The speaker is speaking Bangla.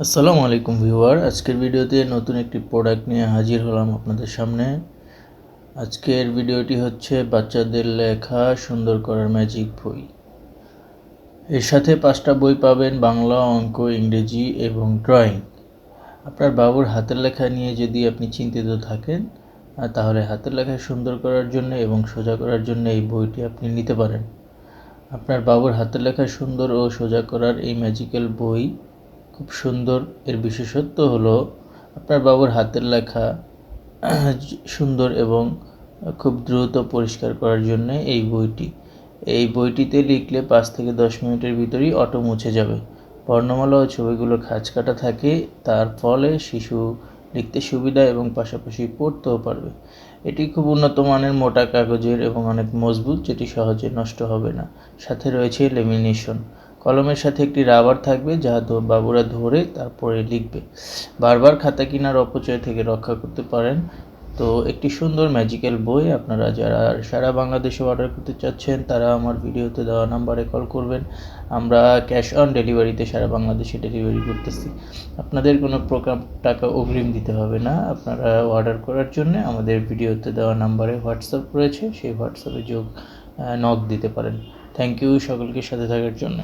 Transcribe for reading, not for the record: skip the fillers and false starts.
আসসালামু আলাইকুম ভিউয়ার। আজকের ভিডিওতে নতুন একটি প্রোডাক্ট নিয়ে হাজির হলাম আপনাদের সামনে। আজকের ভিডিওটি হচ্ছে বাচ্চাদের লেখা সুন্দর করার ম্যাজিক বই। এর সাথে 5টা বই পাবেন, বাংলা, অঙ্ক, ইংরেজি এবং ড্রয়িং। আপনার বাবুর হাতের লেখা নিয়ে যদি আপনি চিন্তিত থাকেন তাহলে হাতের লেখা সুন্দর করার জন্য এবং সোজা করার জন্য এই বইটি আপনি নিতে পারেন। আপনার বাবুর হাতের লেখা সুন্দর ও সোজা করার এই ম্যাজিক্যাল বই খুব সুন্দর। এর বিশেষত্ব হলো আপনার বাবুর হাতের লেখা সুন্দর এবং খুব দ্রুত পরিষ্কার করার জন্য এই বইটিতে লিখলে 5 থেকে 10 মিনিটের ভিতরেই অটো মুছে যাবে। বর্ণমালা ও ছবিগুলো খাঁজ কাটা থাকে, তার ফলে শিশু লিখতে সুবিধা এবং পাশাপাশি পড়তেও পারবে। এটি খুব উন্নত মানের মোটা কাগজের এবং অনেক মজবুত, যেটি সহজে নষ্ট হবে না। সাথে রয়েছে লেমিনেশন। কলমের সাথে একটি রাবার থাকবে যা বাবুরা ধরে তারপরে লিখবে। বারবার খাতা কেনার অপচয় থেকে রক্ষা করতে পারেন। তো একটি সুন্দর ম্যাজিক্যাল বই আপনারা যারা সারা বাংলাদেশে অর্ডার করতে চাচ্ছেন তারা আমার ভিডিওতে দেওয়া নাম্বারে কল করবেন। আমরা ক্যাশ অন ডেলিভারিতে সারা বাংলাদেশে ডেলিভারি করতেছি। আপনাদের কোনো প্রকার টাকা অগ্রিম দিতে হবে না। আপনারা অর্ডার করার জন্য আমাদের ভিডিওতে দেওয়া নাম্বারে হোয়াটসঅ্যাপ রয়েছে, সেই হোয়াটসঅ্যাপে নক দিতে পারেন। থ্যাংক ইউ সকলকে সাথে থাকার জন্য।